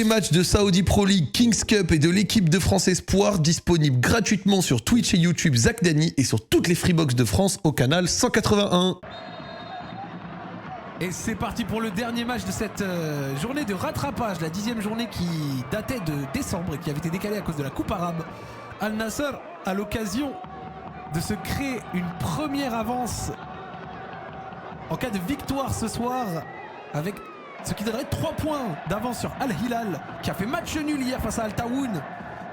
matchs de Saudi Pro League, Kings Cup et de l'équipe de France Espoir disponibles gratuitement sur Twitch et YouTube Zach Dany et sur toutes les Freebox de France au canal 181. Et c'est parti pour le dernier match de cette journée de rattrapage, la 10e journée qui datait de décembre et qui avait été décalée à cause de la Coupe arabe. Al Nassr a l'occasion de se créer une première avance en cas de victoire ce soir, avec ce qui donnerait 3 points d'avance sur Al Hilal, qui a fait match nul hier face à Al Tawoun,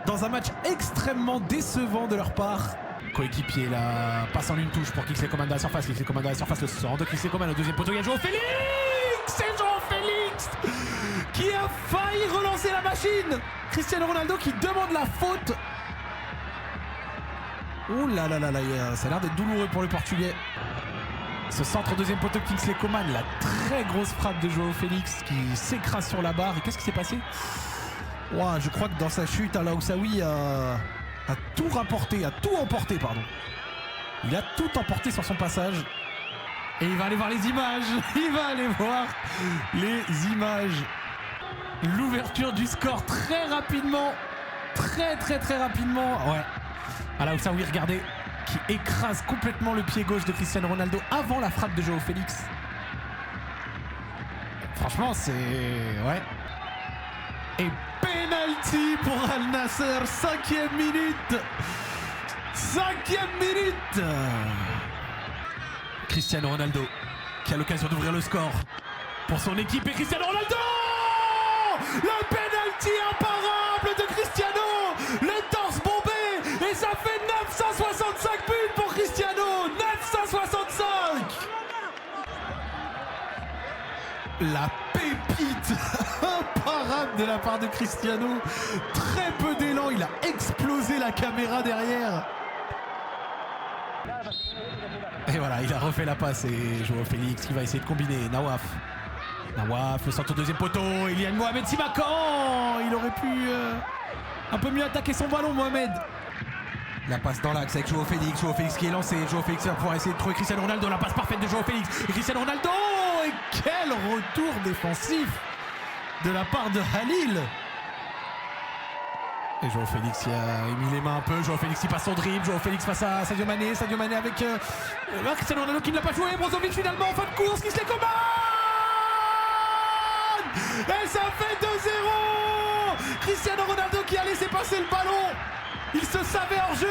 dans un match extrêmement décevant de leur part. Coéquipier là, passe en une touche pour Kingsley Coman dans la surface, Kingsley Coman dans la surface, le sort de Kingsley Coman au deuxième poteau, il y a João Félix. C'est João Félix qui a failli relancer la machine. Cristiano Ronaldo qui demande la faute. Oh là là là là, ça a l'air d'être douloureux pour le Portugais. Ce centre au deuxième poteau de Kingsley Coman, la très grosse frappe de João Félix qui s'écrase sur la barre. Et qu'est-ce qui s'est passé? Wow, je crois que dans sa chute, Al Haussaoui a tout rapporté, a tout emporté, pardon. Il a tout emporté sur son passage. Et il va aller voir les images. Il va aller voir les images. L'ouverture du score très rapidement. Très rapidement. Ouais. Al Haussaoui, regardez, qui écrase complètement le pied gauche de Cristiano Ronaldo avant la frappe de João Félix. Franchement, c'est... ouais. Et penalty pour Al Nassr, 5e minute. 5e minute. Cristiano Ronaldo qui a l'occasion d'ouvrir le score pour son équipe, et Cristiano Ronaldo, le penalty imparable de Cristiano, le torse bombé, et ça fait 965 buts pour Cristiano. 965. La pépite imparable de la part de Cristiano. Très peu d'élan, il a explosé la caméra derrière. Et voilà, il a refait la passe, et João Félix qui va essayer de combiner. Nawaf, le centre au deuxième poteau, il y a Mohamed Simakan. Il aurait pu un peu mieux attaquer son ballon, Mohamed. La passe dans l'axe avec João Félix qui est lancé. João Félix va pouvoir essayer de trouver Cristiano Ronaldo. La passe parfaite de João Félix. Et Cristiano Ronaldo, et quel retour défensif de la part de Halil. Et João Félix qui a mis les mains un peu. João Félix qui passe son dribble. João Félix face à Sadio Mané. Sadio Mané avec Cristiano Ronaldo qui ne l'a pas joué. Brozovic finalement en fin de course. Kingsley Coman. Et ça fait 2-0. Cristiano Ronaldo qui a laissé passer le ballon. Il se savait hors jeu.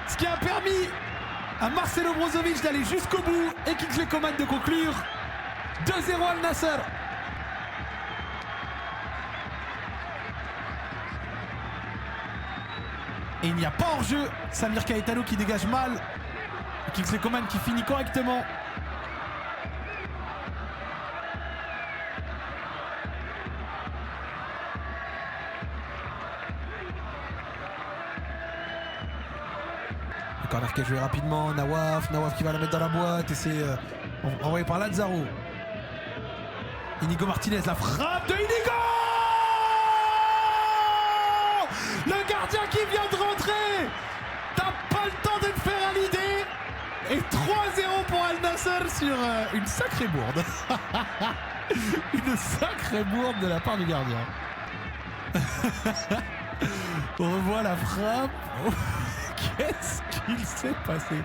Ce qui a permis à Marcelo Brozovic d'aller jusqu'au bout et Kingsley Coman de conclure. 2-0 Al Nassr. Et il n'y a pas hors-jeu. Samir Caetano qui dégage mal. Et Kingsley Coman qui finit correctement. Le corner qui est joué rapidement. Nawaf qui va la mettre dans la boîte. Et c'est envoyé par Lazaro. Inigo Martinez, la frappe de Inigo. Le gardien qui vient de rentrer. T'as pas le temps de te faire à l'idée. Et 3-0 pour Al Nassr sur une sacrée bourde. Une sacrée bourde de la part du gardien. On revoit la frappe. Qu'est-ce qu'il s'est passé?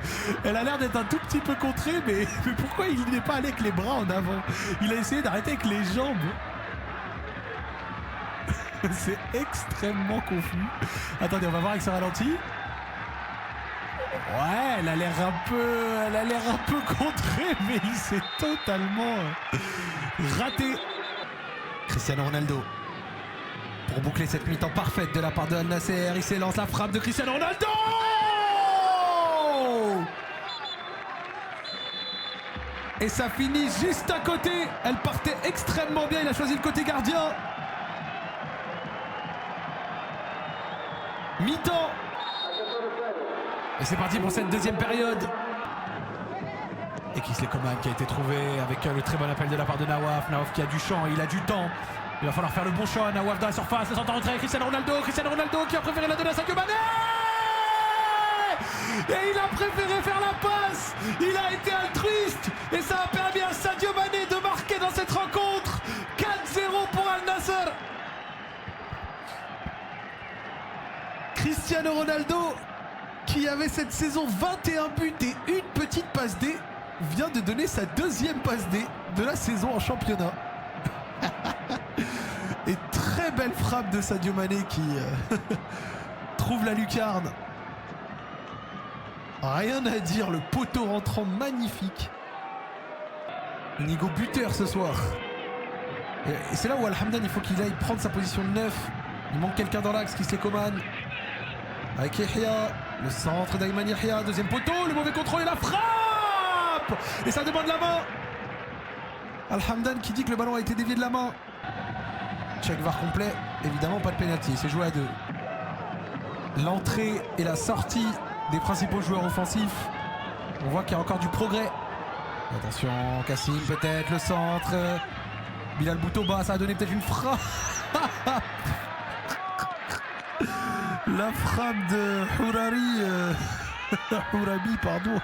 Elle a l'air d'être un tout petit peu contrée, mais pourquoi il n'est pas allé avec les bras en avant? Il a essayé d'arrêter avec les jambes. C'est extrêmement confus. Attendez, on va voir avec ce ralenti. Ouais, elle a l'air un peu contrée, mais il s'est totalement raté. Cristiano Ronaldo pour boucler cette mi-temps parfaite de la part de Al Nassr. Il s'élance, la frappe de Cristiano Ronaldo. Et ça finit juste à côté. Elle partait extrêmement bien. Il a choisi le côté gardien. Mi-temps. Et c'est parti pour cette deuxième période. Et Kingsley Coman qui a été trouvé avec le très bon appel de la part de Nawaf. Nawaf qui a du champ, il a du temps. Il va falloir faire le bon choix. Nawaf dans la surface, le centre en retrait. Cristiano Ronaldo qui a préféré la donner à Sadio Mané. Et il a préféré faire la passe. Il a été altruiste. Et ça a permis à Sadio Mané de marquer dans cette rencontre. 4-0 pour Al Nassr. Nassr. Cristiano Ronaldo, qui avait cette saison 21 buts et une petite passe D, vient de donner sa deuxième passe D de la saison en championnat. Et très belle frappe de Sadio Mané qui trouve la lucarne. Rien à dire, le poteau rentrant magnifique. Inigo buteur ce soir. Et c'est là où Al-Hamdan il faut qu'il aille prendre sa position de 9. Il manque quelqu'un dans l'axe, Kingsley Coman. Avec Yahya, le centre d'Ayman Yahya, deuxième poteau, le mauvais contrôle et la frappe. Et ça demande la main. Al-Hamdan qui dit que le ballon a été dévié de la main. Check VAR complet, évidemment pas de pénalty, c'est joué à 2. L'entrée et la sortie des principaux joueurs offensifs. On voit qu'il y a encore du progrès. Attention, Kassim peut-être, le centre. Bilal Boutouba, ça a donné peut-être une frappe. La frappe de Hourabi, pardon.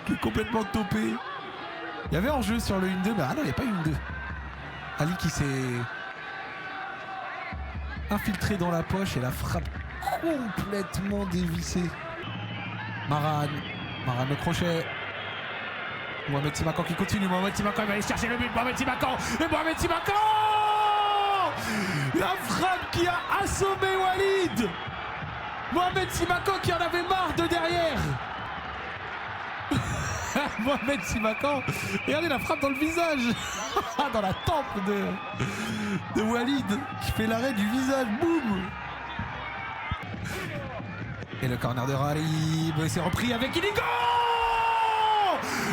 Qui est complètement topé. Il y avait hors-jeu sur le 1-2, mais ah non, il n'y a pas eu 1-2. Ali qui s'est infiltré dans la poche et la frappe complètement dévissée. Maran le crochet. Mohamed Simakan qui continue. Mohamed Simakan il va aller chercher le but. Mohamed Simakan. Et Mohamed Simakan, la frappe qui a assommé Walid. Mohamed Simakan qui en avait marre de derrière. Mohamed Simakan. Regardez la frappe dans le visage. Dans la tempe de Walid qui fait l'arrêt du visage. Boum. Et le corner de Rarib. Et c'est repris avec Inigo.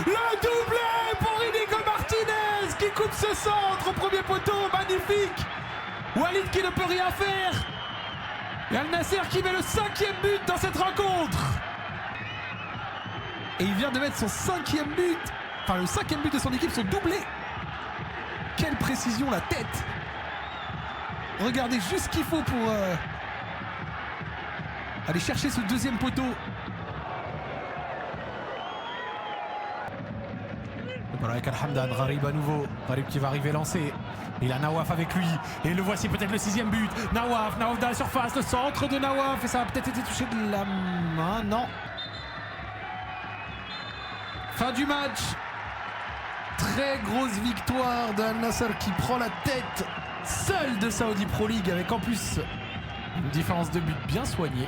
Le doublé pour Inigo Martinez qui coupe ce centre au premier poteau. Magnifique. Walid qui ne peut rien faire. Et Al Nassr qui met le 5e but dans cette rencontre. Et il vient de mettre son 5e but. Enfin le 5e but de son équipe, son doublé. Quelle précision, la tête. Regardez juste ce qu'il faut pour aller chercher ce deuxième poteau. Voilà avec Al-Hamdan, Gharib à nouveau. Gharib qui va arriver lancé. Il a Nawaf avec lui. Et le voici peut-être le 6e but. Nawaf dans la surface, le centre de Nawaf. Et ça a peut-être été touché de la main. Non. Fin du match. Très grosse victoire de Al Nassr qui prend la tête seul de Saudi Pro League avec en plus une différence de but bien soignée.